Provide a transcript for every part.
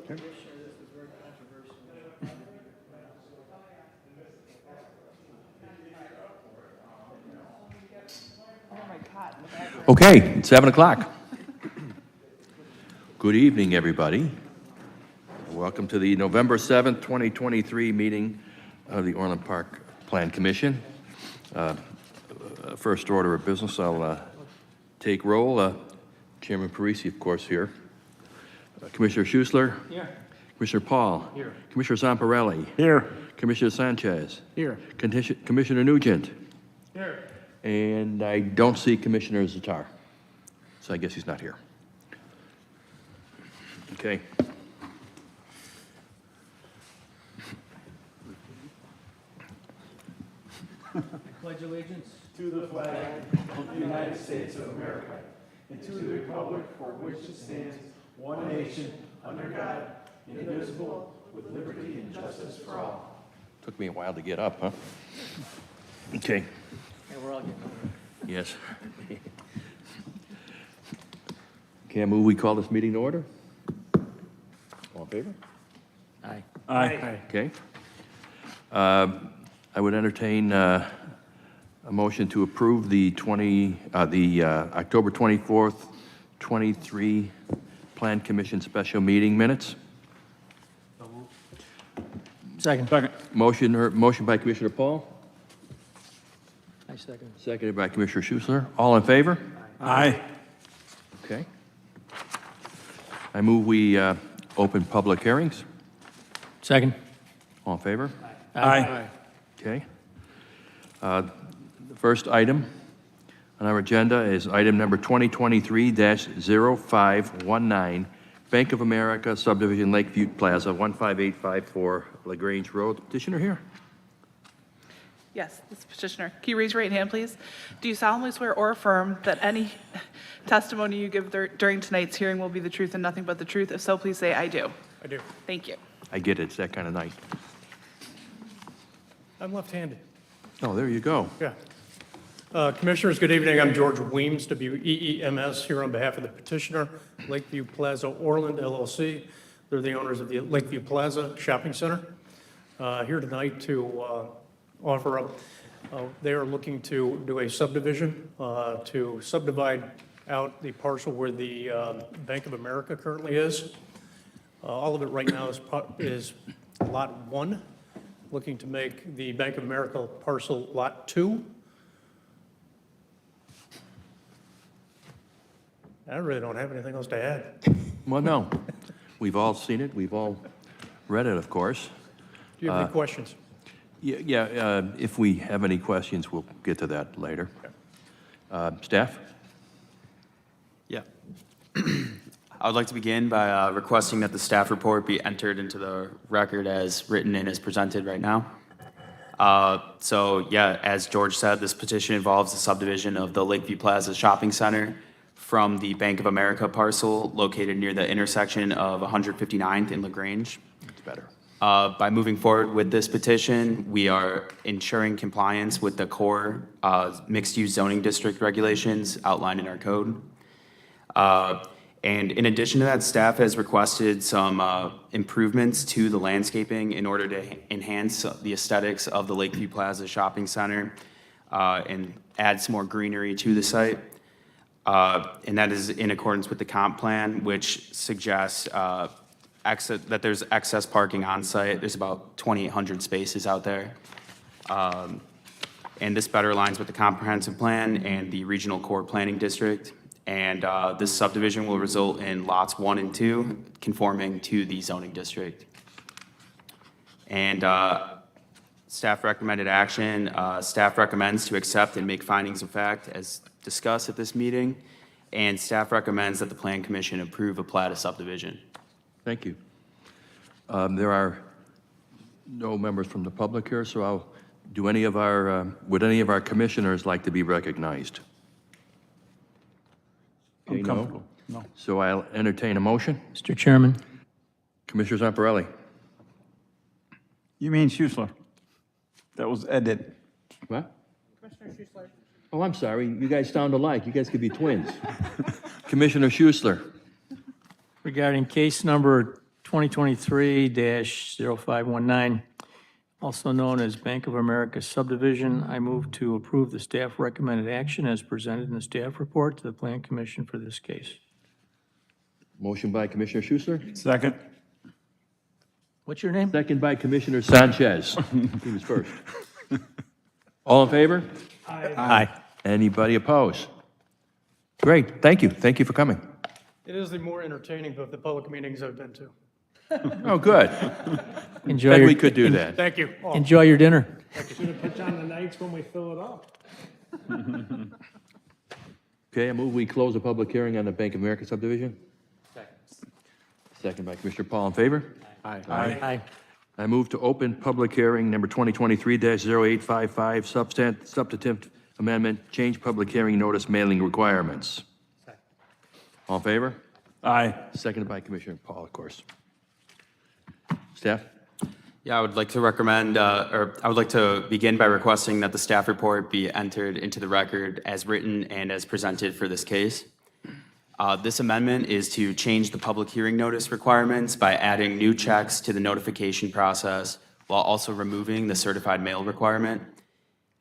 Okay, it's 7 o'clock. Good evening, everybody. Welcome to the November 7th, 2023 meeting of the Orland Park Plan Commission. First order of business, I'll take roll. Chairman Parisi, of course, here. Commissioner Schuessler? Here. Commissioner Paul? Here. Commissioner Zamparelli? Here. Commissioner Sanchez? Here. Commissioner Nugent? Here. And I don't see Commissioner Zatar, so I guess he's not here. Okay. I pledge allegiance to the flag of the United States of America and to the republic for which it stands, one nation, under God, indivisible, with liberty and justice for all. Took me a while to get up, huh? Okay. Yeah, we're all getting older. Yes. Okay, I move we call this meeting to order. All in favor? Aye. Aye. Okay. I would entertain a motion to approve the October 24th, 23 Plan Commission special meeting minutes. Second. Motion by Commissioner Paul, I second. seconded by Commissioner Schuessler. All in favor? Aye. Okay. I move we open public hearings. Second. All in favor? Aye. Okay. The first item on our agenda is item number 2023-0519, Bank of America Subdivision Lakeview Plaza, 15854 LaGrange Road. Petitioner here? Yes, this petitioner. Can you raise your right hand, please? Do you solemnly swear or affirm that any testimony you give during tonight's hearing will be the truth and nothing but the truth? If so, please say, I do. I do. Thank you. I get it. It's that kind of night. I'm left-handed. Oh, there you go. Yeah. Commissioners, good evening. I'm George Weems, W-E-E-M-S, here on behalf of the petitioner, Lakeview Plaza Orland LLC. They're the owners of the Lakeview Plaza Shopping Center. Here tonight to offer up, they are looking to do a subdivision to subdivide out the parcel where the Bank of America currently is. All of it right now is Lot 1, looking to make the Bank of America parcel Lot 2. I really don't have anything else to add. Well, no. We've all seen it. We've all read it, of course. Do you have any questions? Yeah, if we have any questions, we'll get to that later. Staff? Yeah. I would like to begin by requesting that the staff report be entered into the record as written and as presented right now. So, yeah, as George said, this petition involves the subdivision of the Lakeview Plaza Shopping Center from the Bank of America parcel located near the intersection of 159th and LaGrange. It's better. By moving forward with this petition, we are ensuring compliance with the core mixed-use zoning district regulations outlined in our code. And in addition to that, staff has requested some improvements to the landscaping in order to enhance the aesthetics of the Lakeview Plaza Shopping Center and add some more greenery to the site. And that is in accordance with the comp plan, which suggests that there's excess parking on site. There's about 2,800 spaces out there. And this better aligns with the comprehensive plan and the regional core planning district. And this subdivision will result in lots 1 and 2 conforming to the zoning district. And staff recommended action. Staff recommends to accept and make findings of fact as discussed at this meeting. And staff recommends that the Plan Commission approve a plat of subdivision. Thank you. There are no members from the public here, so would any of our commissioners like to be recognized? Okay, no? No. So I'll entertain a motion. Mr. Chairman. Commissioner Zamparelli. You mean Schuessler? That was edited. What? Oh, I'm sorry. You guys sound alike. You guys could be twins. Commissioner Schuessler. Regarding case number 2023-0519, also known as Bank of America subdivision. I move to approve the staff recommended action as presented in the staff report to the Plan Commission for this case. Motion by Commissioner Schuster, Second. What's your name? second by Commissioner Sanchez. He was first. All in favor? Aye. Anybody opposed? Great, thank you. Thank you for coming. It is the more entertaining of the public meetings I've been to. Oh, good. Enjoy Glad your, we could do that. Thank you. all. enjoy your dinner. Should have put on the nights when we fill it up. Okay, I move we close the public hearing on the Bank of America subdivision. Second by Commissioner Paul, in favor? Aye. I move to open public hearing number 2023-0855, substantive amendment, change public hearing notice mailing requirements. All in favor? Aye. Seconded by Commissioner Paul, of course. Staff? Yeah, I would like to recommend, or I would like to begin by requesting that the staff report be entered into the record as written and as presented for this case. This amendment is to change the public hearing notice requirements by adding new checks to the notification process while also removing the certified mail requirement.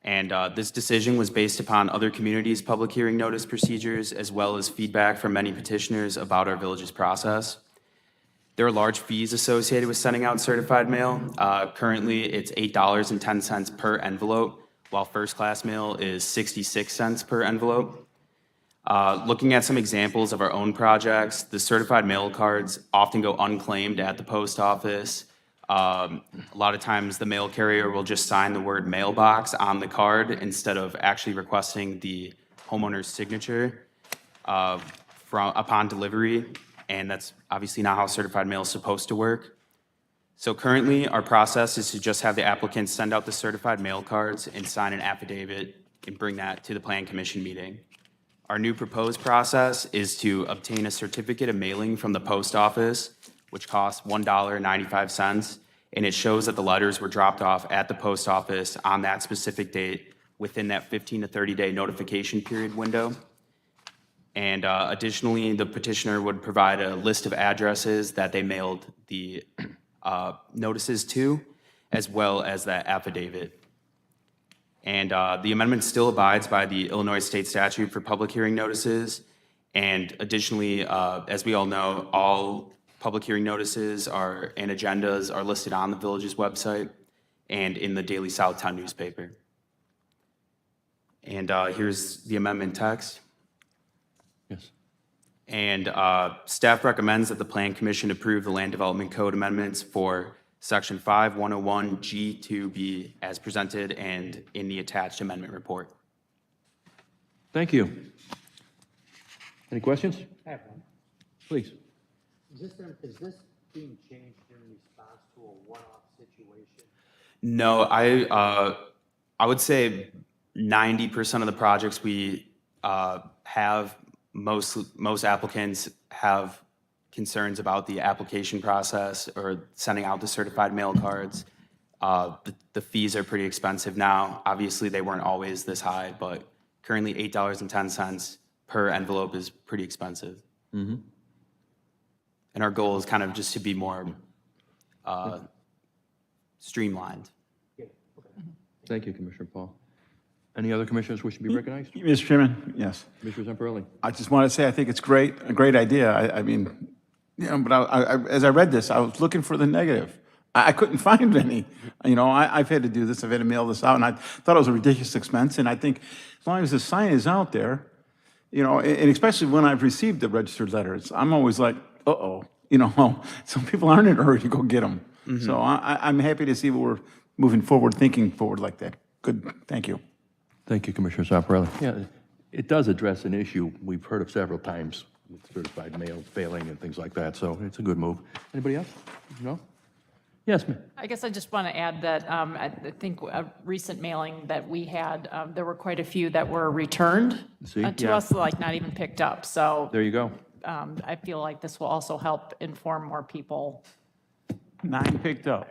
And this decision was based upon other communities' public hearing notice procedures as well as feedback from many petitioners about our village's process. There are large fees associated with sending out certified mail. Currently, it's $8.10 per envelope, while first-class mail is 66 cents per envelope. Looking at some examples of our own projects, the certified mail cards often go unclaimed at the post office. A lot of times, the mail carrier will just sign the word mailbox on the card instead of actually requesting the homeowner's signature upon delivery, and that's obviously not how certified mail is supposed to work. So currently, our process is to just have the applicant send out the certified mail cards and sign an affidavit and bring that to the Plan Commission meeting. Our new proposed process is to obtain a certificate of mailing from the post office, which costs $1.95, and it shows that the letters were dropped off at the post office on that specific date within that 15 to 30-day notification period window. And additionally, the petitioner would provide a list of addresses that they mailed the notices to, as well as that affidavit. And the amendment still abides by the Illinois State Statute for public hearing notices. And additionally, as we all know, all public hearing notices and agendas are listed on the village's website and in the Daily Southtown newspaper. And here's the amendment text. Yes. And staff recommends that the Plan Commission approve the Land Development Code amendments for Section 5101G2B as presented and in the attached amendment report. Thank you. Any questions? I have one. Please. Is this being changed in response to a one-off situation? No, I would say 90% of the projects we have, most applicants have concerns about the application process or sending out the certified mail cards. The fees are pretty expensive now. Obviously, they weren't always this high, but currently $8.10 per envelope is pretty expensive. Mm-hmm. And our goal is kind of just to be more streamlined. Thank you, Commissioner Paul. Any other commissioners wish to be recognized? Mr. Chairman, yes. Commissioner Zamperelli? I just want to say I think it's great, a great idea. I mean, but as I read this, I was looking for the negative. I couldn't find any. I've had to do this, I've had to mail this out, and I thought it was a ridiculous expense, and I think as long as the sign is out there, and especially when I've received the registered letters, I'm always like, uh-oh, some people aren't in a hurry to go get them. Mm-hmm. So I'm happy to see we're moving forward, thinking forward like that. Good, thank you. Thank you, Commissioner Zamperelli. Yeah, it does address an issue we've heard of several times with certified mail failing and things like that, so it's a good move. Anybody else? No? Yes, ma'am. I guess I just want to add that I think a recent mailing that we had, there were quite a few that were returned See? to Yeah. us, like not even picked up. So There you go. I feel like this will also help inform more people. 9 picked up.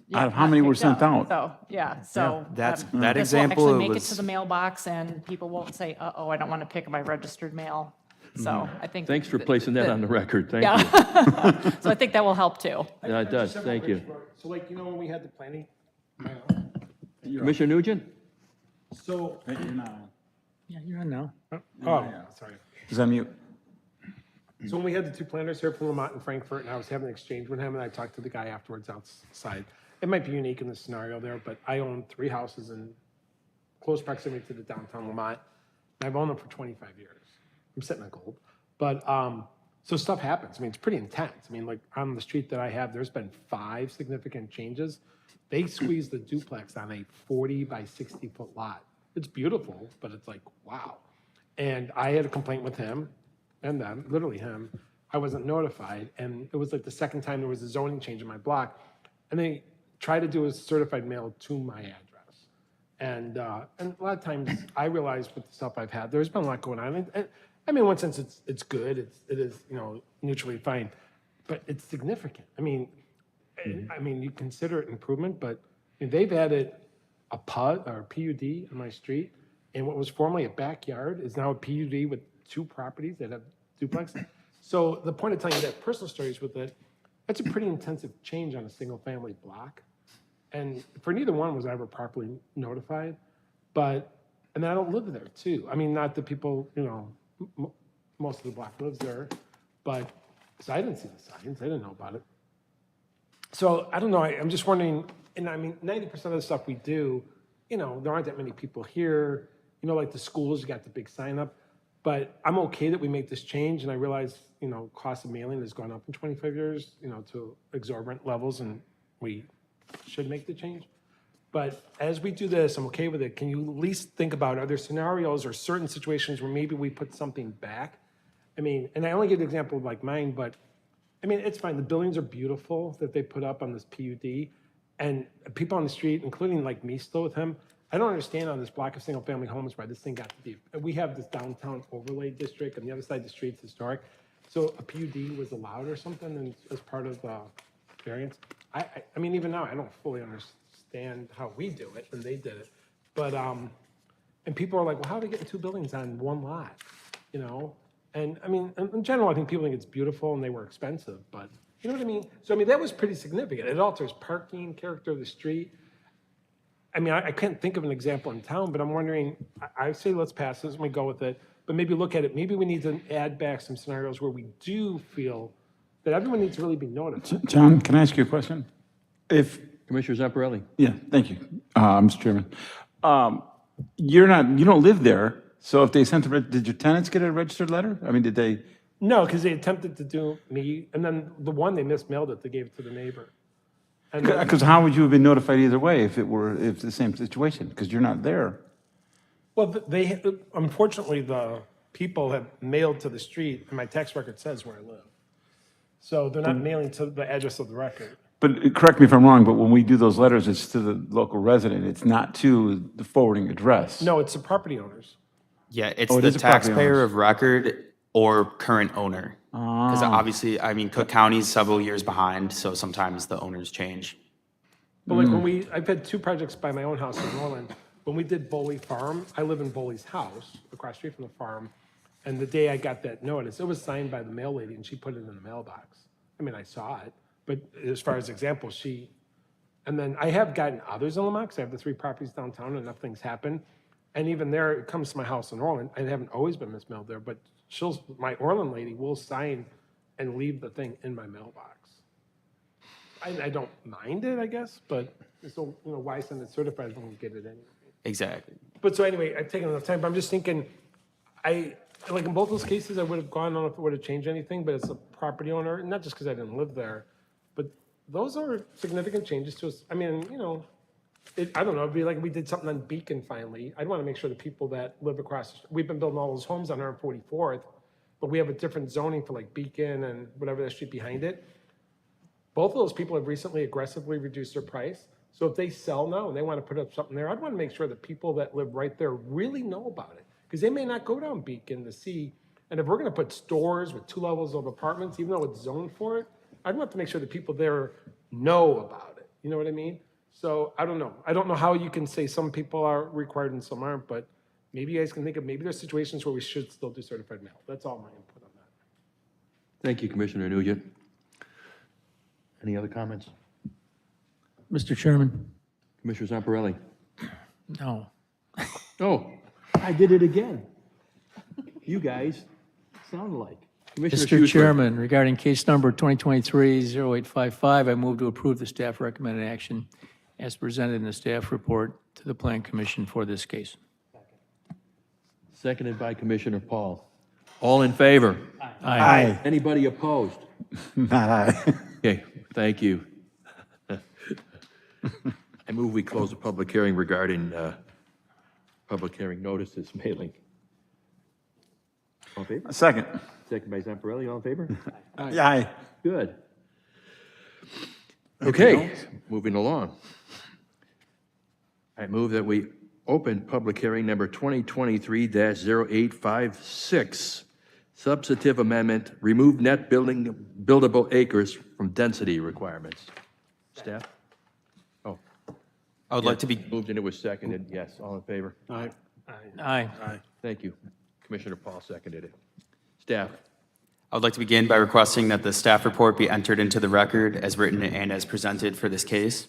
Yeah, Out of how not many were picked up. sent out? So, yeah, so. That this example will actually make it was- to the mailbox and people won't say, uh-oh, I don't want to pick my registered mail. So I think. Thanks for placing that on the record. Thank Yeah. you. So I think that will help too. Yeah, it does. Thank you. So like, you know, when we had the planning, Commissioner Nugent? so, You're not. yeah, you're on now. Oh, sorry. Is that mute? So when we had the two planners here from Lamont and Frankfurt, and I was having an exchange with him, and I talked to the guy afterwards outside. It might be unique in the scenario there, but I own 3 houses in close proximity to the downtown Lamont, and I've owned them for 25 years. I'm sitting on gold. But, so stuff happens. I mean, it's pretty intense. I mean, like, on the street that I have, there's been 5 significant changes. They squeezed the duplex on a 40 by 60-foot lot. It's beautiful, but it's like, wow. And I had a complaint with him and them, literally him. I wasn't notified, and it was like the second time there was a zoning change in my block, and they tried to do a certified mail to my address. And a lot of times I realize with the stuff I've had, there's been a lot going on. And I mean, in one sense, it's good. It is, you know, mutually fine, but it's significant. I mean, you consider it improvement, but I mean, they've added a PUD or a PUD on my street, and what was formerly a backyard is now a PUD with 2 properties that have duplex. So the point of telling you that personal stories with it, that's a pretty intensive change on a single family block. And for neither one was I ever properly notified, but, and I don't live there too. I mean, not the people, you know, most of the block lives there, but, so I didn't see the signs, I didn't know about it. So I don't know, I'm just wondering, and I mean, 90% of the stuff we do, you know, there aren't that many people here. You know, like the schools, you got the big sign up. But I'm okay that we make this change, and I realize, you know, cost of mailing has gone up in 25 years, you know, to exorbitant levels, and we should make the change. But as we do this, I'm okay with it. Can you at least think about, are there scenarios or certain situations where maybe we put something back? I mean, and I only give the example of like mine, but I mean, it's fine. The buildings are beautiful that they put up on this PUD, and people on the street, including like me still with him, I don't understand on this block of single-family homes why this thing got to be. We have this downtown overlay district, and the other side of the street's historic. So a PUD was allowed or something and as part of the variance. I mean, even now, I don't fully understand how we do it, and they did it. But, and people are like, well, how are they getting 2 buildings on 1 lot? You know? And I mean, in general, I think people think it's beautiful and they were expensive, but you know what I mean? So, I mean, that was pretty significant. It alters parking, character of the street. I mean, I can't think of an example in town, but I'm wondering, I say let's pass this and we go with it, but maybe look at it. Maybe we need to add back some scenarios where we do feel that everyone needs to really be notified. John, can I ask you a question? If, Commissioner Zamparelli? yeah, thank you, Mr. Chairman. You don't live there, so if they sent did your tenants get a registered letter? I mean, did they? No, because they attempted to do me, and then the one they mismailed it, they gave it to the neighbor. And then- Because how would you have been notified either way if it's the same situation? Because you're not there. Well, they, unfortunately, the people have mailed to the street, and my tax record says where I live. So they're not mailing to the address of the record. But correct me if I'm wrong, but when we do those letters, it's to the local resident. It's not to the forwarding address. No, it's the property owners. Yeah, it's Oh, it the is a property taxpayer owner. of record or current owner. Because obviously, I mean, Cook County's several years behind, so sometimes the owners change. But like when I've had 2 projects by my own house in Orland. When we did Boley Farm, I live in Boley's house, across the street from the farm. And the day I got that notice, it was signed by the mail lady, and she put it in the mailbox. I mean, I saw it, but as far as examples, and then I have gotten others in Lamont, 'cause I have the 3 properties downtown, and enough things happen. And even there, it comes to my house in Orland. I haven't always been mismailed there, but my Orland lady will sign and leave the thing in my mailbox. I don't mind it, I guess, but so, you know, why send it certified when we get it anyway? Exactly. But so anyway, I've taken enough time, but I'm just thinking, like in both those cases, I would have gone, I don't know if it would have changed anything, but it's a property owner, and not just because I didn't live there, but those are significant changes to us. I mean, you know, I don't know, it'd be like if we did something on Beacon finally. I'd want to make sure the people that live across, we've been building all those homes on 144th, but we have a different zoning for like Beacon and whatever that street behind it. Both of those people have recently aggressively reduced their price. So if they sell now and they want to put up something there, I'd want to make sure that people that live right there really know about it. Because they may not go down Beacon to see. And if we're going to put stores with 2 levels of apartments, even though it's zoned for it, I'd want to make sure that people there know about it. You know what I mean? So I don't know. I don't know how you can say some people are required and some aren't, but maybe you guys can think of, maybe there's situations where we should still do certified mail. That's all my input. Thank you, Commissioner Nugent. Any other comments? Mr. Chairman? Commissioner Zamparelli? No. Oh, I did it again. You guys sound alike. Commissioner Mr. Schuessler. Chairman, regarding case number 2023-0855, I move to approve the staff recommended action as presented in the staff report to the Plan Commission for this case. Seconded by Commissioner Paul. All in favor? Aye. Anybody opposed? Not aye. Okay, thank you. I move we close the public hearing regarding public hearing notices mailing. All in favor? Second. Second by Zamparelli, all in favor? Aye. Good. Okay, moving along. I move that we open public hearing number 2023-0856, substantive amendment, remove net buildable acres from density requirements. Staff? Oh. I would like to be, Moved and it was seconded, yes, all in favor? Aye. Thank you. Commissioner Paul seconded it. Staff? I would like to begin by requesting that the staff report be entered into the record as written and as presented for this case.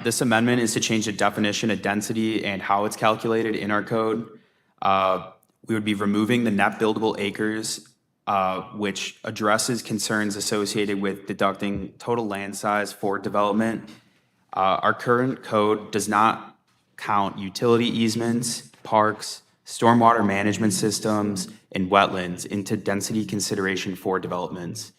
This amendment is to change the definition of density and how it's calculated in our code. We would be removing the net buildable acres, which addresses concerns associated with deducting total land size for development. Our current code does not count utility easements, parks, stormwater management systems, and wetlands into density consideration for developments.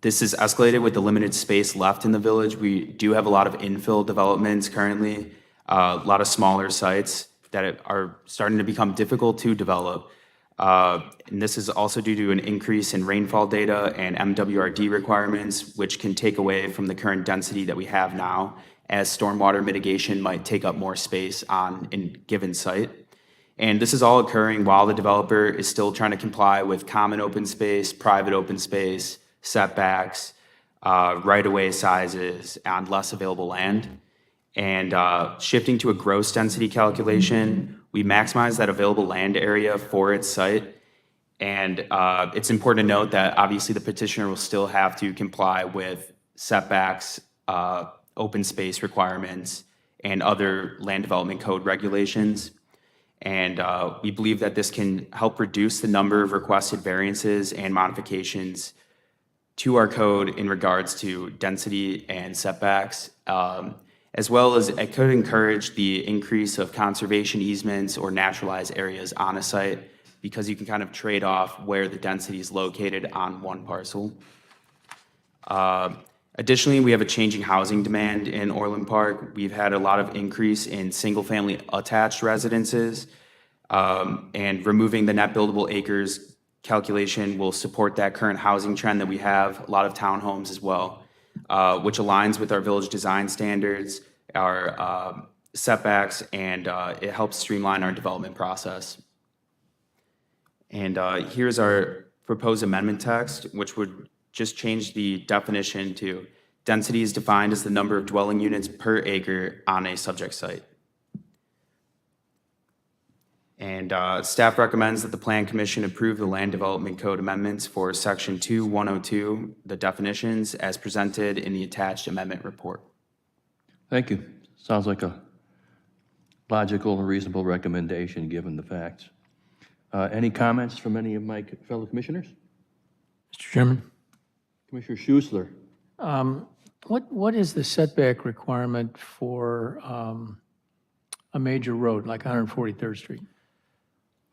This is escalated with the limited space left in the village. We do have a lot of infill developments currently, a lot of smaller sites that are starting to become difficult to develop. And this is also due to an increase in rainfall data and MWRD requirements, which can take away from the current density that we have now, as stormwater mitigation might take up more space on a given site. And this is all occurring while the developer is still trying to comply with common open space, private open space, setbacks, right-of-way sizes on less available land. And shifting to a gross density calculation, we maximize that available land area for its site. And it's important to note that obviously the petitioner will still have to comply with setbacks, open space requirements, and other land development code regulations. And we believe that this can help reduce the number of requested variances and modifications to our code in regards to density and setbacks, as well as it could encourage the increase of conservation easements or naturalized areas on a site, because you can kind of trade off where the density is located on one parcel. Additionally, we have a changing housing demand in Orland Park. We've had a lot of increase in single-family attached residences, and removing the net buildable acres calculation will support that current housing trend that we have, a lot of townhomes as well, which aligns with our village design standards, our setbacks, and it helps streamline our development process. And here's our proposed amendment text, which would just change the definition to density is defined as the number of dwelling units per acre on a subject site. And staff recommends that the Plan Commission approve the Land Development Code amendments for Section 2102, the definitions, as presented in the attached amendment report. Thank you. Sounds like a logical and reasonable recommendation, given the facts. Any comments from any of my fellow commissioners? Mr. Chairman? Commissioner Schuessler? What is the setback requirement for a major road, like 143rd Street?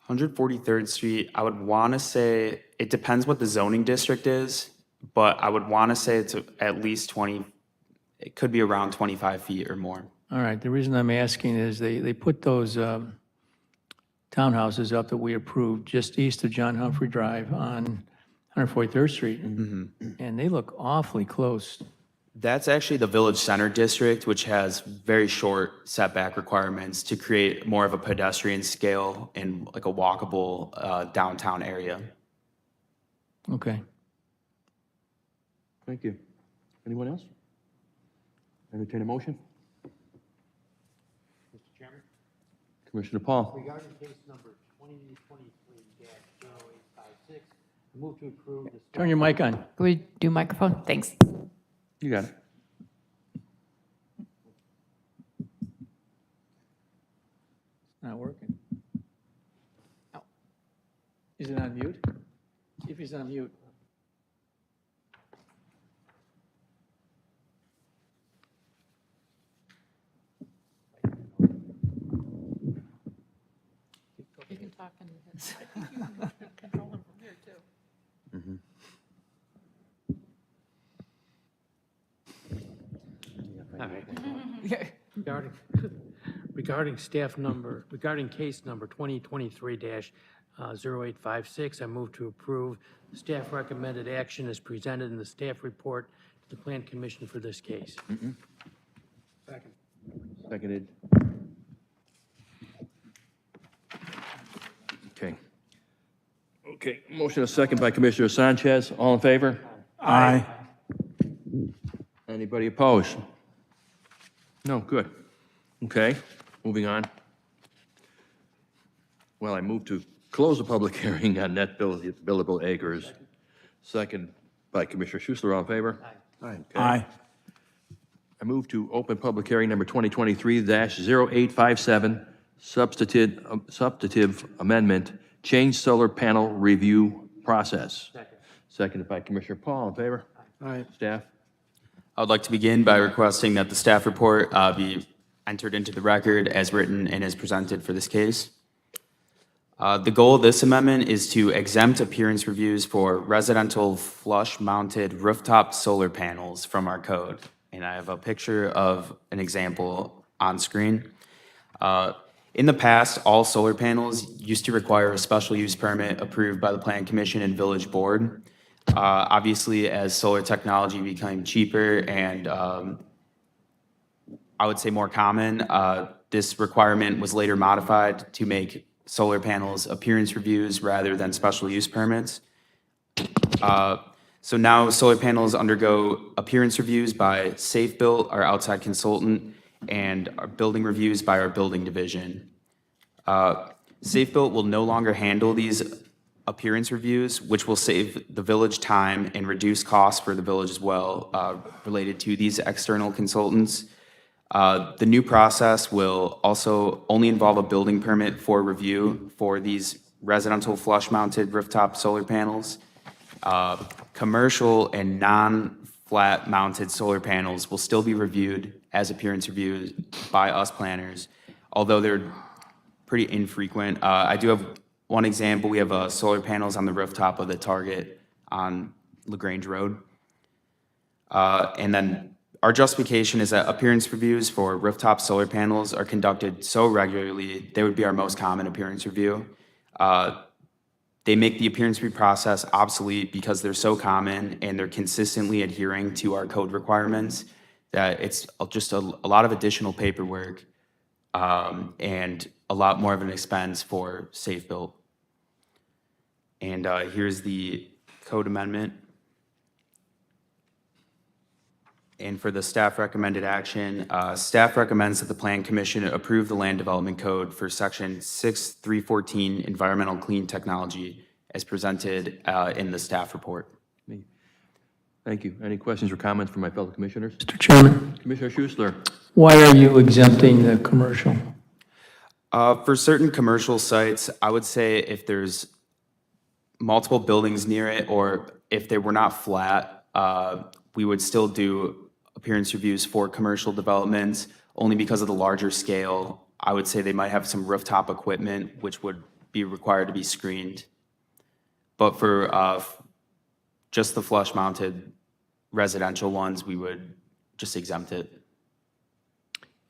143rd Street, I would want to say, it depends what the zoning district is, but I would want to say it's at least 20, it could be around 25 feet or more. All right, the reason I'm asking is they put those townhouses up that we approved just east of John Humphrey Drive on 143rd Street, and they look awfully close. That's actually the Village Center District, which has very short setback requirements to create more of a pedestrian scale and like a walkable downtown area. Okay. Thank you. Anyone else? Entertain a motion? Mr. Chairman, Commissioner Paul? regarding case number 2023-0856, 085-6. I move to approve the. Turn your mic on. Can we do microphone? Thanks. You got it. Not working. Is it on mute? See if he's on mute. You can talk in his. Control them from here, too. Regarding, regarding case number 2023-0856, I move to approve the staff recommended action as presented in the staff report to the Plan Commission for this case. Seconded. Okay. Okay, motion a second by Commissioner Sanchez. All in favor? Aye. Anybody opposed? No, good. Okay, moving on. Well, I move to close the public hearing on net billable acres. Second by Commissioner Schussler. All in favor? Aye. Aye. I move to open public hearing number 2023-0857, substantive amendment, change solar panel review process. Seconded by Commissioner Paul. In favor? Aye. Staff? I would like to begin by requesting that the staff report be entered into the record as written and as presented for this case. The goal of this amendment is to exempt appearance reviews for residential flush-mounted rooftop solar panels from our code. And I have a picture of an example on screen. In the past, all solar panels used to require a special use permit approved by the Plan Commission and Village Board. Obviously, as solar technology became cheaper and I would say more common, this requirement was later modified to make solar panels appearance reviews rather than special use permits. So now solar panels undergo appearance reviews by Safe Built, our outside consultant, and our building reviews by our building division. Safe Built will no longer handle these appearance reviews, which will save the village time and reduce costs for the village as well, related to these external consultants. The new process will also only involve a building permit for review for these residential flush-mounted rooftop solar panels. Commercial and non-flat mounted solar panels will still be reviewed as appearance reviews by us planners, although they're pretty infrequent. I do have one example. We have solar panels on the rooftop of the Target on LaGrange Road. And then our justification is that appearance reviews for rooftop solar panels are conducted so regularly, they would be our most common appearance review. They make the appearance review process obsolete because they're so common and they're consistently adhering to our code requirements that it's just a lot of additional paperwork and a lot more of an expense for Safe Built. And here's the code amendment. And for the staff recommended action, staff recommends that the Plan Commission approve the Land Development Code for Section 6314 Environmental Clean Technology as presented in the staff report. Thank you. Any questions or comments from my fellow commissioners? Mr. Chairman, Commissioner Schussler? why are you exempting the commercial? For certain commercial sites, I would say if there's multiple buildings near it or if they were not flat, we would still do appearance reviews for commercial developments, only because of the larger scale. I would say they might have some rooftop equipment, which would be required to be screened. But for just the flush-mounted residential ones, we would just exempt it.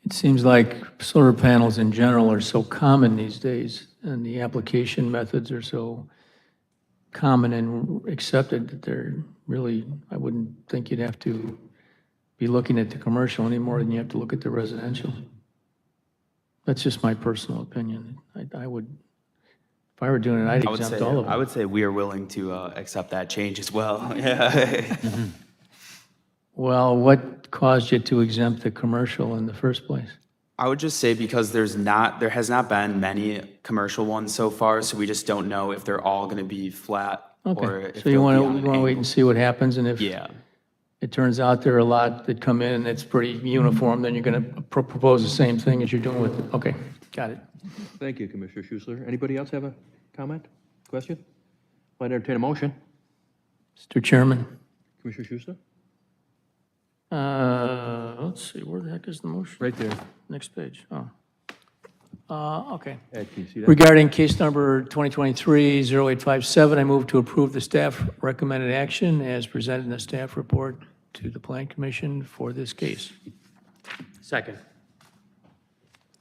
It seems like solar panels in general are so common these days, and the application methods are so common and accepted that they're really, I wouldn't think you'd have to be looking at the commercial any more than you have to look at the residential. That's just my personal opinion. I would, if I were doing it, I'd exempt all of them. I would say we are willing to accept that change as well. Yeah. Well, what caused you to exempt the commercial in the first place? I would just say because there has not been many commercial ones so far, so we just don't know if they're all going to be flat or Okay, if so you they'll want be on to, an you want to wait angle. and see what happens, and if Yeah. it turns out there are a lot that come in and it's pretty uniform, then you're going to propose the same thing as you're doing with, okay, got it. Thank you, Commissioner Schussler. Anybody else have a comment, question? I'd entertain a motion. Mr. Chairman, Commissioner Schussler? let's see, where the heck is the motion? Right there. Next page, oh. Okay. Ed, can you see that? Regarding case number 2023-0857, I move to approve the staff recommended action as presented in the staff report to the Plan Commission for this case. Second.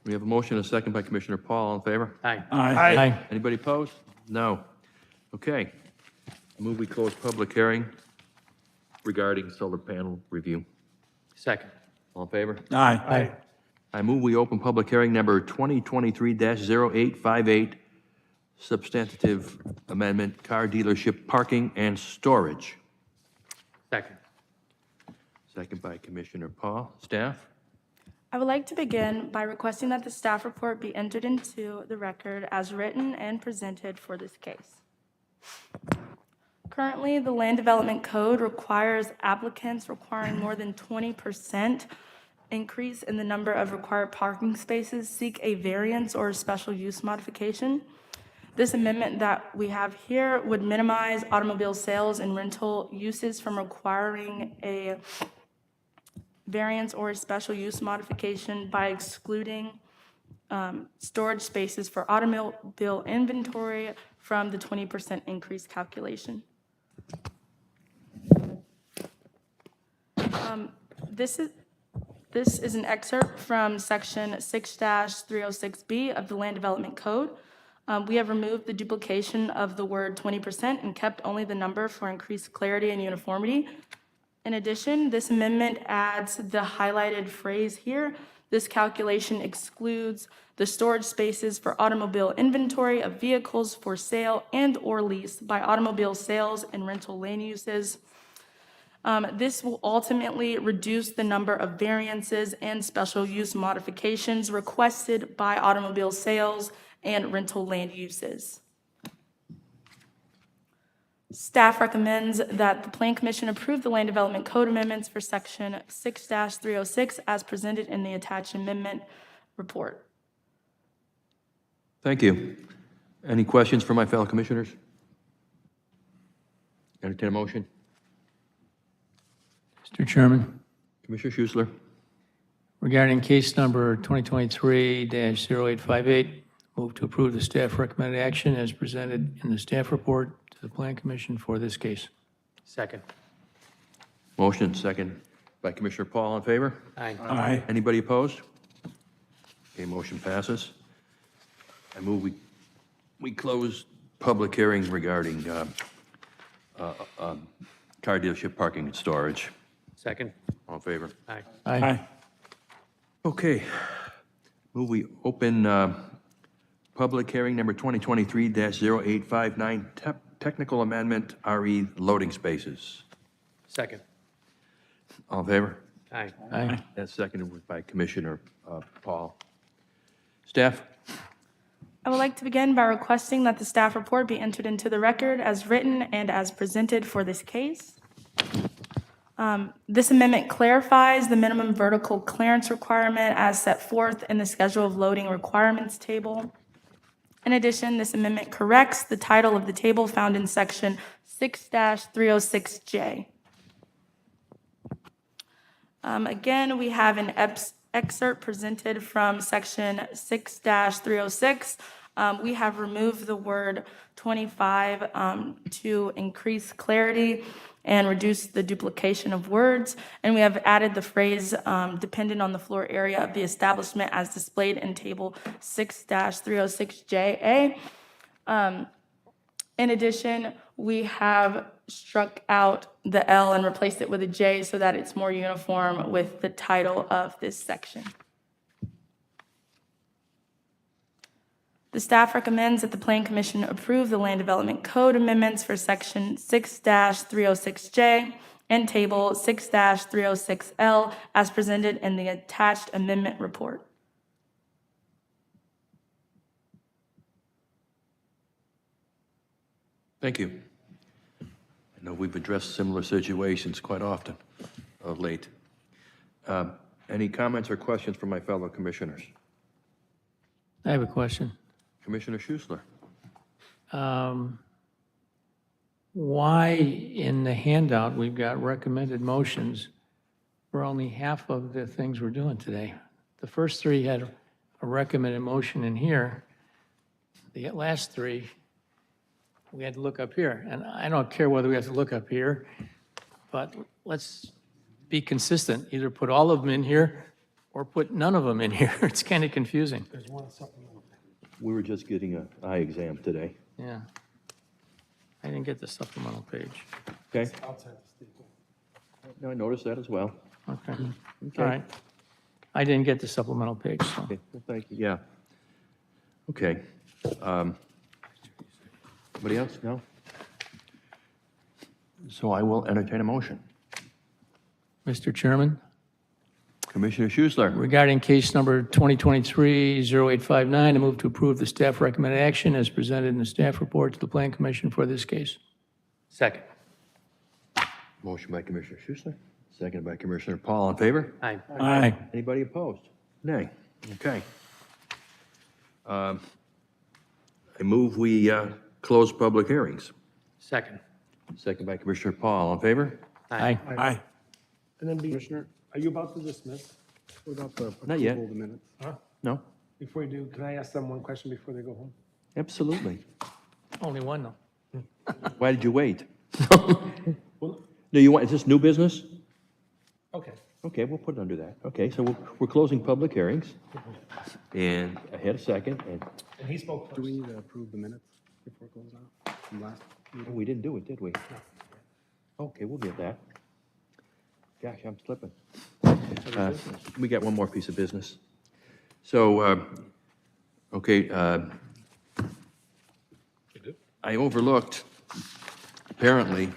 We have a motion, and a second by Commissioner Paul. All in favor? Aye. Aye. Anybody opposed? No. Okay. I move we close public hearing regarding solar panel review. Second. All in favor? Aye. I move we open public hearing number 2023-0858, substantive amendment, car dealership parking and storage. Second. Second by Commissioner Paul. Staff? I would like to begin by requesting that the staff report be entered into the record as written and presented for this case. Currently, the Land Development Code requires applicants requiring more than 20% increase in the number of required parking spaces seek a variance or a special use modification. This amendment that we have here would minimize automobile sales and rental uses from requiring a variance or a special use modification by excluding storage spaces for automobile inventory from the 20% increase calculation. This is an excerpt from section 6-306B of the Land Development Code. We have removed the duplication of the word 20% and kept only the number for increased clarity and uniformity. In addition, this amendment adds the highlighted phrase here. This calculation excludes the storage spaces for automobile inventory of vehicles for sale and/or lease by automobile sales and rental land uses. This will ultimately reduce the number of variances and special use modifications requested by automobile sales and rental land uses. Staff recommends that the Plan Commission approve the Land Development Code amendments for section 6-306 as presented in the attached amendment report. Thank you. Any questions from my fellow commissioners? Entertain a motion. Mr. Chairman, Commissioner Schussler? regarding case number 2023-0858, move to approve the staff recommended action as presented in the staff report to the Plan Commission for this case. Second. Motion, second by Commissioner Paul. All in favor? Aye. Aye. Anybody opposed? Okay, motion passes. I move we close public hearing regarding car dealership parking and storage. Second. All in favor? Aye. Aye. Okay. Move we open public hearing number 2023-0859, technical amendment, RE loading spaces. Second. All in favor? Aye. Aye. That's seconded by Commissioner Paul. Staff? I would like to begin by requesting that the staff report be entered into the record as written and as presented for this case. This amendment clarifies the minimum vertical clearance requirement as set forth in the schedule of loading requirements table. In addition, this amendment corrects the title of the table found in section 6-306J. Again, we have an excerpt presented from section 6-306. We have removed the word 25 to increase clarity and reduce the duplication of words. And we have added the phrase dependent on the floor area of the establishment as displayed in table 6-306JA. In addition, we have struck out the L and replaced it with a J so that it's more uniform with the title of this section. The staff recommends that the Plan Commission approve the Land Development Code amendments for section 6-306J and table 6-306L as presented in the attached amendment report. Thank you. I know we've addressed similar situations quite often of late. Any comments or questions from my fellow commissioners? I have a question. Commissioner Schussler? Why in the handout, we've got recommended motions for only half of the things we're doing today? The first three had a recommended motion in here. The last three, we had to look up here. And I don't care whether we have to look up here, but let's be consistent. Either put all of them in here or put none of them in here. It's kind of confusing. There's one supplemental. We were just getting an eye exam today. Yeah. I didn't get the supplemental page. Okay? Outside the staple. No, I noticed that as well. Okay. Okay. All right. I didn't get the supplemental page, so. Okay, well, thank you, yeah. Okay. Anybody else? No? So I will entertain a motion. Mr. Chairman, Commissioner Schussler? regarding case number 2023-0859, I move to approve the staff recommended action as presented in the staff report to the Plan Commission for this case. Second. Motion by Commissioner Schussler, seconded by Commissioner Paul. In favor? Aye. Aye. Anybody opposed? Nay. Okay. I move we close public hearings. Second. Second by Commissioner Paul. In favor? Aye. Aye. And then, Commissioner, are you about to dismiss? What about the Not yet. approval of the minutes? Huh? No? Before you do, can I ask them one question before they go home? Absolutely. Only one, though. Why did you wait? Well, No, you want, is this new business? okay. Okay, we'll put it under that. Okay, so we're closing public hearings. And I had a second, and And he spoke first. Do we need to approve the minutes before it goes out from last meeting? we didn't do it, did we? Okay, we'll get that. Gosh, I'm slipping. We got one more piece of business. So, okay, I overlooked, apparently,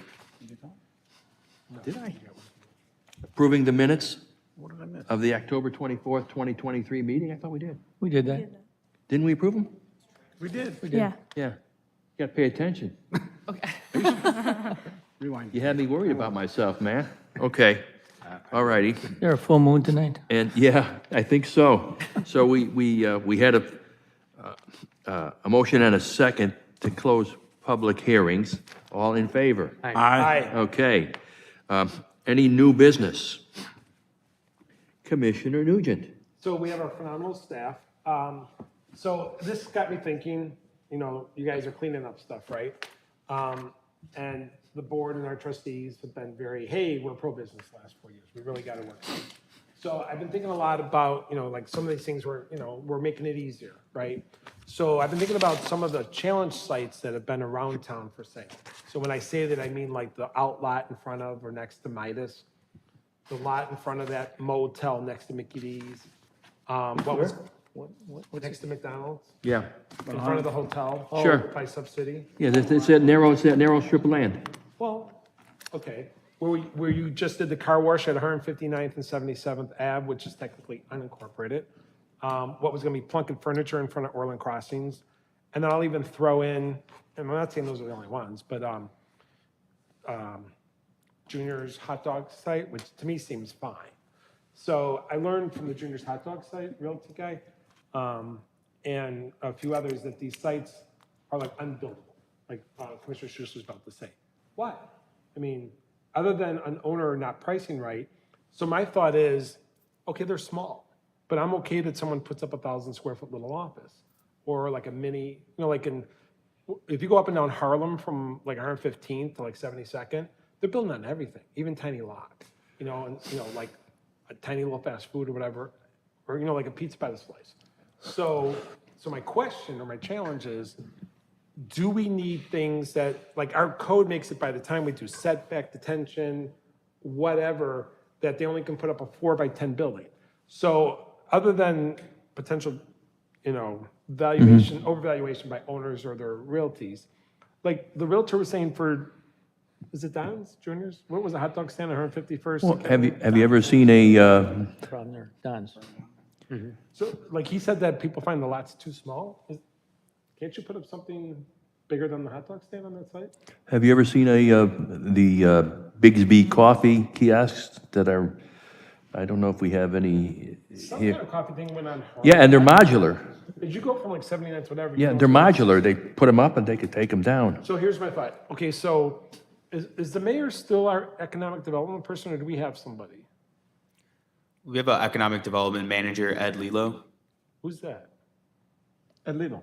did I? Approving the minutes What did I miss? of the October 24th, 2023 meeting? I thought we did. We did that. Didn't we approve them? We did. Yeah. Yeah. You got to pay attention. Rewind. You had me worried about myself, man. Okay, all righty. There a full moon tonight? And, yeah, I think so. So we had a motion and a second to close public hearings. All in favor? Aye. Okay. Any new business? Commissioner Nugent. So we have our phenomenal staff. So this got me thinking, you guys are cleaning up stuff, right? And the board and our trustees have been very, hey, we're pro-business the last 4 years. We really got to work. So I've been thinking a lot about, like some of these things we're making it easier, right? So I've been thinking about some of the challenge sites that have been around town for sale. So when I say that, I mean like the outlot in front of or next to Midas, the lot in front of that motel next to Mickey D's. Next to McDonald's, Yeah. in front of the hotel. Sure. By Sub City. Yeah, it's that narrow strip of land. Well, okay, where you just did the car wash at 159th and 77th Ave, which is technically unincorporated. What was gonna be Plunkett Furniture in front of Orland Crossings. And then I'll even throw in, and I'm not saying those are the only ones, but Junior's hot dog site, which to me seems fine. So I learned from the Junior's hot dog site, realty guy, and a few others that these sites are like unbuildable, like Commissioner Schussler's about to say. Why? I mean, other than an owner not pricing right. So my thought is, okay, they're small, but I'm okay that someone puts up 1,000 square foot little office or like a mini, like if you go up and down Harlem from like 115th to like 72nd, they're building on everything, even tiny lots, like a tiny little fast food or whatever, or, like a pizza by the slice. So my question or my challenge is, do we need things that, like our code makes it by the time we do setback, detention, whatever, that they only can put up a 4 by 10 building. So other than potential, valuation, overvaluation by owners or their realties, like the realtor was saying for, is it Don's, Junior's? What was the hot dog stand on 151st? Well, have you ever seen a, Problem there, Don's. So like he said that people find the lots too small. Can't you put up something bigger than the hot dog stand on that site? Have you ever seen the Bigsby coffee kiosks that are, I don't know if we have any Some here. kind of coffee thing went on. Yeah, and they're modular. Did you go from like 79 to whatever? Yeah, they're modular. They put them up and they could take them down. So here's my thought. Okay, so is the mayor still our economic development person, or do we have somebody? We have an economic development manager, Ed Lilo. Who's that? Ed Lidl.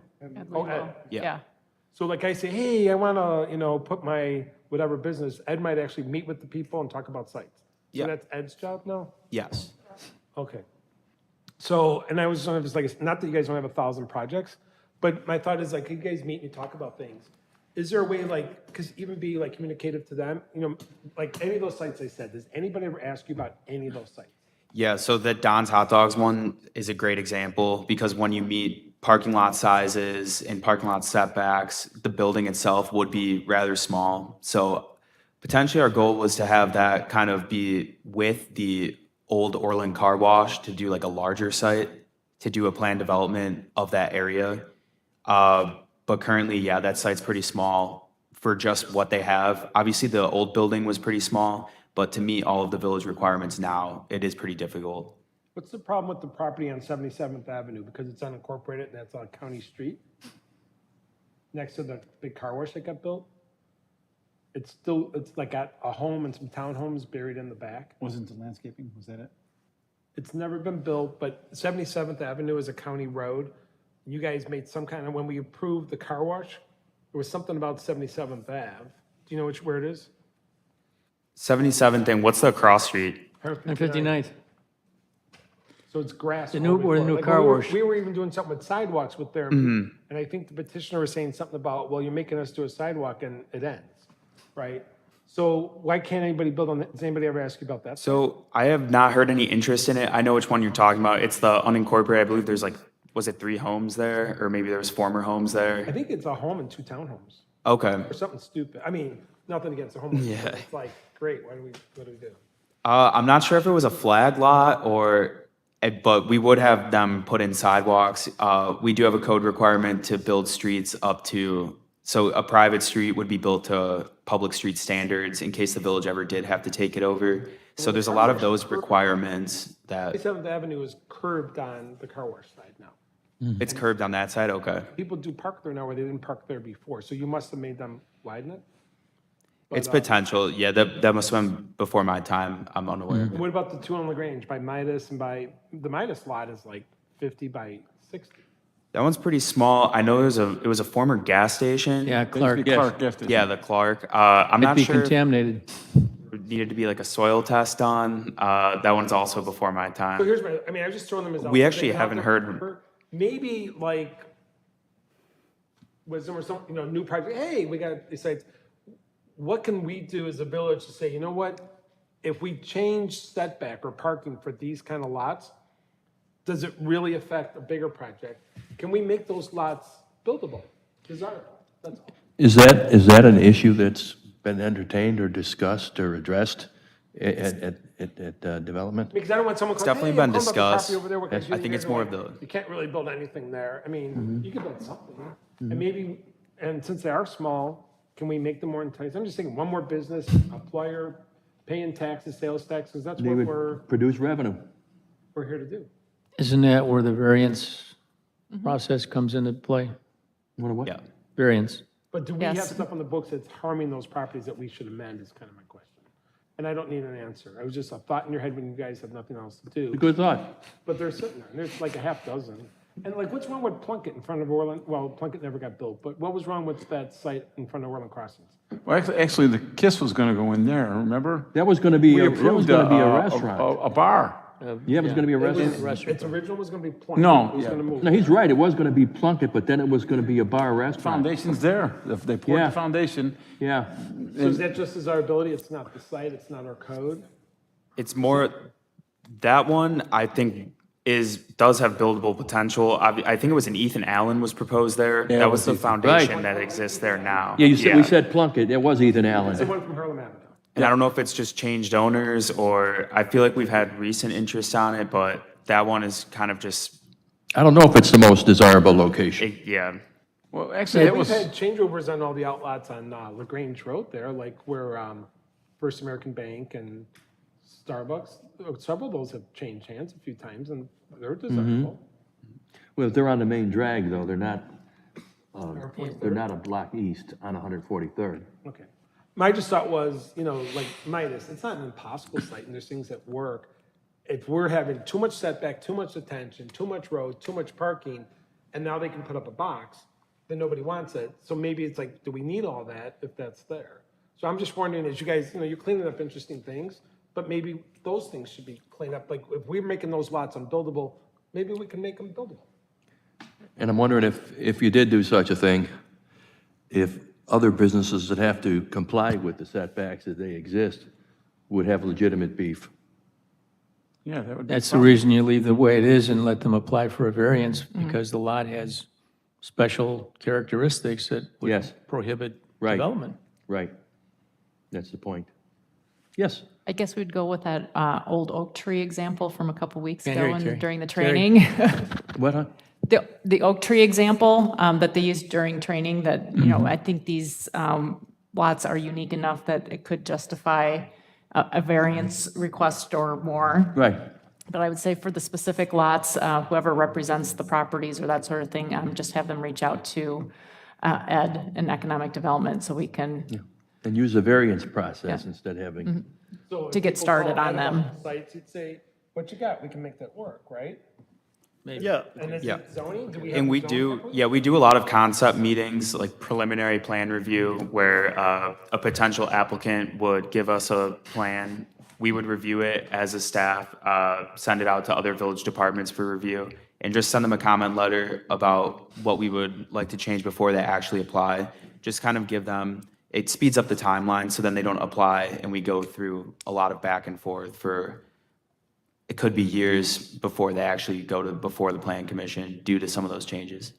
Oh, Ed. Yeah. So like I say, hey, I want to, put my whatever business, Ed might actually meet with the people and talk about sites. So Yeah. that's Ed's job now? Yes. Okay. So, and I was just like, not that you guys don't have 1,000 projects, but my thought is like, you guys meet and you talk about things. Is there a way like, because even be like communicative to them, like any of those sites I said, does anybody ever ask you about any of those sites? Yeah, so the Don's Hot Dogs one is a great example because when you meet parking lot sizes and parking lot setbacks, the building itself would be rather small. So potentially our goal was to have that kind of be with the old Orland car wash to do like a larger site, to do a planned development of that area. But currently, yeah, that site's pretty small for just what they have. Obviously, the old building was pretty small, but to meet all of the village requirements now, it is pretty difficult. What's the problem with the property on 77th Avenue? Because it's unincorporated and that's on a county street? Next to the big car wash that got built? It's like got a home and some townhomes buried in the back. Wasn't the landscaping, was that it? It's never been built, but 77th Avenue is a county road. You guys made some kind of, when we approved the car wash, there was something about 77th Ave. Do you know where it is? 77th and what's the cross street? And 59th. So it's grass. The new- all where the before. new Like, car we were- wash. We were even doing something with sidewalks with their, and I think the petitioner was saying something about, well, you're making us do a sidewalk and it ends, right? So why can't anybody build on that? Does anybody ever ask you about that? So I have not heard any interest in it. I know which one you're talking about. It's the unincorporated, I believe there's like, was it 3 homes there? Or maybe there was former homes I there? think it's a home and 2 townhomes Okay. or something stupid. I mean, nothing against the homeowners. Yeah. But it's like, great, what do we do? I'm not sure if it was a flag lot but we would have them put in sidewalks. We do have a code requirement to build streets up to, so a private street would be built to public street standards in case the village ever did have to take it over. So there's a lot of those requirements that, 77th Avenue is curbed on the car wash side now. it's curbed on that side, okay. People do park there now where they didn't park there before, so you must have made them widen it? It's potential, yeah, that must have been before my time, I'm unaware. And what about the 2 on LaGrange by Midas and the Midas lot is like 50 by 60. That one's pretty small. I know it was a former gas station. Yeah, Clark, Clark gifted. Yeah, the Clark. I'm might not be sure if contaminated. there needed to be like a soil test done. That one's also before my So time. here's I was just throwing them as. We out actually there. haven't heard- Maybe like, was there some, new project, hey, we got these sites. What can we do as a village to say, you know what? If we change setback or parking for these kind of lots, does it really affect a bigger project? Can we make those lots buildable, desirable? That's all. Is that an issue that's been entertained or discussed or addressed at development? Because I don't want someone. It's going, definitely hey, been I'm calling about the property discussed. over there, what can Yes, do I think here?" it's They're more like, of the- You can't really build anything there. I mean, you can build something. And maybe, and since they are small, can we make them more enticing? I'm just thinking, one more business, a player, paying taxes, sales taxes, that's They what would produce revenue. we're here to do. Isn't that where the variance process comes into play? What? Yeah. Variance. But do we have Yes. stuff on the books that's harming those properties that we should amend is kind of my question. And I don't need an answer. It was just a thought in your head when you guys have nothing else to do. A good thought. But they're sitting there, and there's like a half dozen. And like, what's wrong with Plunkett in front of Orland? Well, Plunkett never got built, but what was wrong with that site in front of Orland Crossings? Well, actually, the KISS was gonna go in there, remember? That was going to be, We that was approved going to be a restaurant. A bar. Yeah, it was going to be a restaurant. Its original was gonna be Plunkett. No, It was yeah. gonna move. No, he's right, it was going to be Plunkett, but then it was going to be a bar restaurant. Foundation's there. If they poured Yeah. the foundation, Yeah. So is that just as our ability? It's not the site, it's not our code? It's more, that one, I think, does have buildable potential. I think it was an Ethan Allen was proposed there. Yeah, That it was the was Ethan. foundation Right. that exists there now. Yeah, we said Plunkett, it was Ethan It's the Allen. one from Harlem Avenue. And I don't know if it's just changed owners or I feel like we've had recent interest on it, but that one is kind of just, I don't know if it's the most desirable location. yeah. Well, actually, that We've was, had changeovers on all the outlots on LaGrange Road there, like where First American Bank and Starbucks, several of those have changed hands a few times, and they're desirable. Well, if they're on the main drag, though, they're not a block east on 143rd. Okay. My just thought was, like Midas, it's not an impossible site, and there's things that work. If we're having too much setback, too much attention, too much road, too much parking, and now they can put up a box, then nobody wants it. So maybe it's like, do we need all that if that's there? So I'm just wondering, as you guys, you're cleaning up interesting things, but maybe those things should be cleaned up. Like if we're making those lots unbuildable, maybe we can make them buildable. And I'm wondering if you did do such a thing, if other businesses that have to comply with the setbacks as they exist would have legitimate beef. yeah, that would be. That's the fine. reason you leave the way it is and let them apply for a variance, because the lot has special characteristics that would Yes. prohibit Right. development. Right. That's the point. Yes. I guess we'd go with that old oak tree example from a couple weeks Can't ago hear you, Terry. during the Terry. training. What, huh? The oak tree example that they used during training, that, I think these lots are unique enough that it could justify a variance request or more. Right. But I would say for the specific lots, whoever represents the properties or that sort of thing, just have them reach out to Ed in Economic Development so we can, And use the variance process instead of having, So if To get people started call on Ed them. about Sites, you'd say, what you got? We can make that work, right? Yeah. And is Yeah. it zoning? Do we have And we zoning do, separately? yeah, we do a lot of concept meetings, like preliminary plan review, where a potential applicant would give us a plan. We would review it as a staff, send it out to other village departments for review, and just send them a comment letter about what we would like to change before they actually apply. Just kind of give them, it speeds up the timeline, so then they don't apply, and we go through a lot of back and forth for, it could be years before they actually go to, before the plan commission due to some of those changes.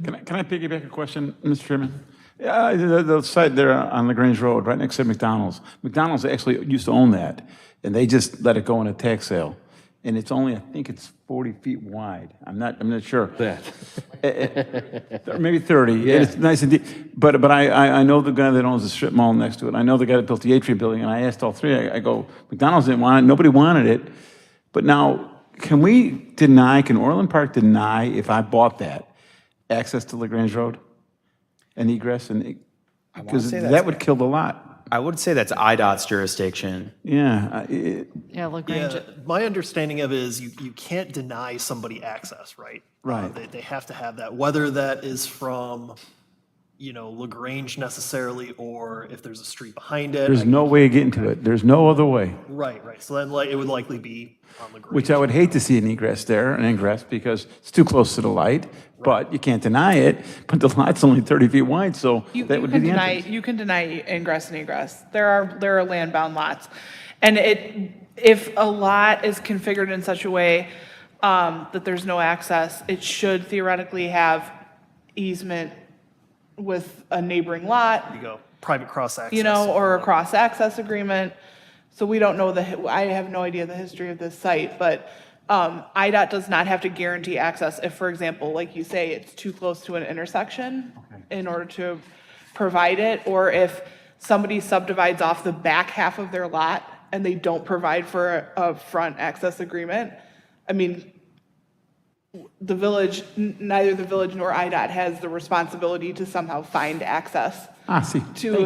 Can I piggyback a question, Mr. Chairman? Yeah, the site there on LaGrange Road, right next to McDonald's. McDonald's actually used to own that, and they just let it go in a tax sale. And it's only, I think it's 40 feet wide. I'm not sure. that. Maybe 30. Yeah. It's nice and deep. But I know the guy that owns the strip mall next to it. I know the guy that built the Atria building, and I asked all three. I go, McDonald's didn't want it. Nobody wanted it. But now, can Orland Park deny, if I bought that, access to LaGrange Road and egress? Because say that that's- would kill the lot. I would say that's IDOT's jurisdiction. Yeah. yeah, LaGrange. Yeah, my understanding of it is you can't deny somebody access, right? Right. They have to have that, whether that is from, LaGrange necessarily, or if there's a street behind it. There's no way of getting to it. There's no other way. Right, right. So then it would likely be on LaGrange. Which I would hate to see an egress there, an ingress, because it's too close to the light, but you can't deny it. But the lot's only 30 feet wide, so You that would be can the deny, entrance. you can deny ingress and egress. There are land-bound lots. And if a lot is configured in such a way that there's no access, it should theoretically have easement with a neighboring lot, There you go, private cross-access. or a cross-access agreement. So we don't know I have no idea the history of this site, but IDOT does not have to guarantee access if, for example, like you say, it's too close to an intersection in order to provide it, or if somebody subdivides off the back half of their lot and they don't provide for a front access agreement. I mean, the village, neither the village nor IDOT has the responsibility to somehow find access See. to,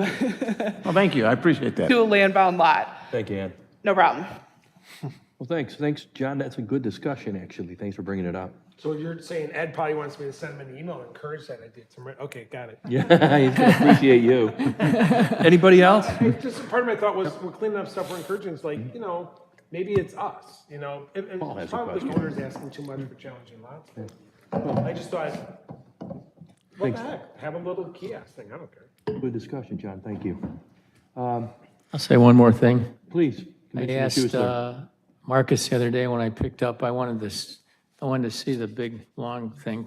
Well, thank you. I appreciate that. to a land-bound lot. Thank you, Ann. No problem. Well, thanks, John. That's a good discussion, actually. Thanks for bringing it up. So you're saying Ed probably wants me to send him an email and encourage that idea. Okay, got it. Yeah, he's gonna appreciate you. Anybody else? Just part of my thought was, we're cleaning up stuff, we're encouraging, it's like, maybe it's us, and Paul has it's a probably question. the owners asking too much for challenging lots. but I just thought, what the heck, have a little kiosk thing, I don't care. Good discussion, John. Thank you. I'll say one more thing. Please. I Commissioner asked Schuster. Marcus the other day when I picked up, I wanted to see the big, long thing.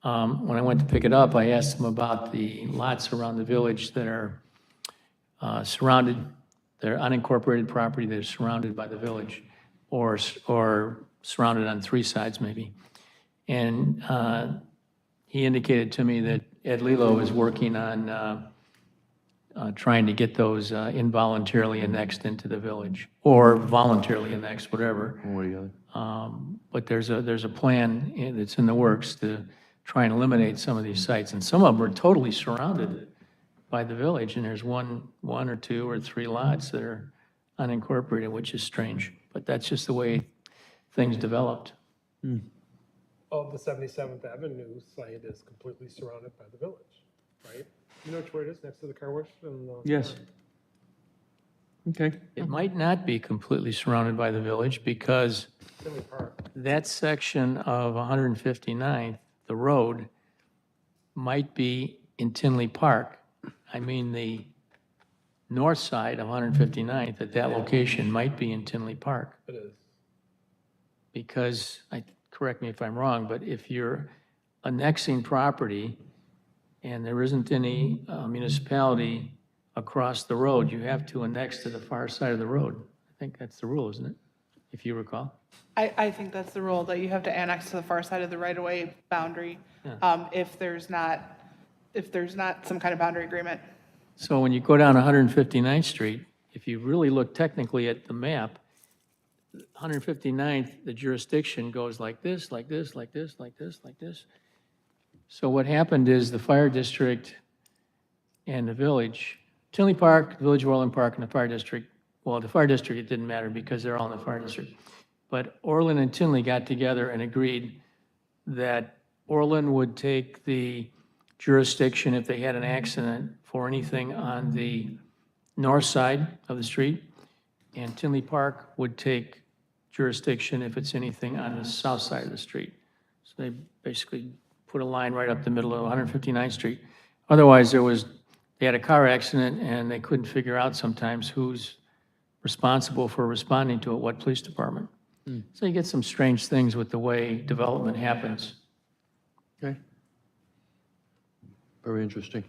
When I went to pick it up, I asked him about the lots around the village that are surrounded, they're unincorporated property that is surrounded by the village, or surrounded on three sides maybe. And he indicated to me that Ed Lilo is working on trying to get those involuntarily annexed into the village, or voluntarily annexed, whatever. One or the other. But there's a plan that's in the works to try and eliminate some of these sites, and some of them are totally surrounded by the village, and there's one or two or three lots that are unincorporated, which is strange, but that's just the way things developed. Well, the 77th Avenue site is completely surrounded by the village, right? You know where it is, next to the car wash? Yes. Okay. It might not be completely surrounded by the village, because Tinley Park. that section of 159th, the road, might be in Tinley Park. I mean, the north side of 159th at that location might be in Tinley Park. It is. Because, correct me if I'm wrong, but if you're annexing property and there isn't any municipality across the road, you have to annex to the far side of the road. I think that's the rule, isn't it? If you recall. I think that's the rule, that you have to annex to the far side of the right-of-way boundary if there's not some kind of boundary agreement. So when you go down 159th Street, if you really look technically at the map, 159th, the jurisdiction goes like this, like this, like this, like this, like this. So what happened is the fire district and the village, Tinley Park, the Village of Orland Park, and the fire district, well, the fire district, it didn't matter because they're all in the fire district. But Orland and Tinley got together and agreed that Orland would take the jurisdiction if they had an accident for anything on the north side of the street, and Tinley Park would take jurisdiction if it's anything on the south side of the street. So they basically put a line right up the middle of 159th Street. Otherwise, they had a car accident and they couldn't figure out sometimes who's responsible for responding to it, what police department. So you get some strange things with the way development happens. Okay. Very interesting.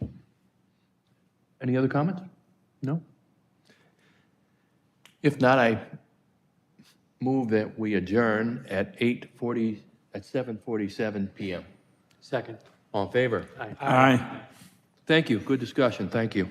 Any other comments? No? If not, I move that we adjourn at 7:47 PM. Second. All in favor? Aye. Thank you. Good discussion. Thank you.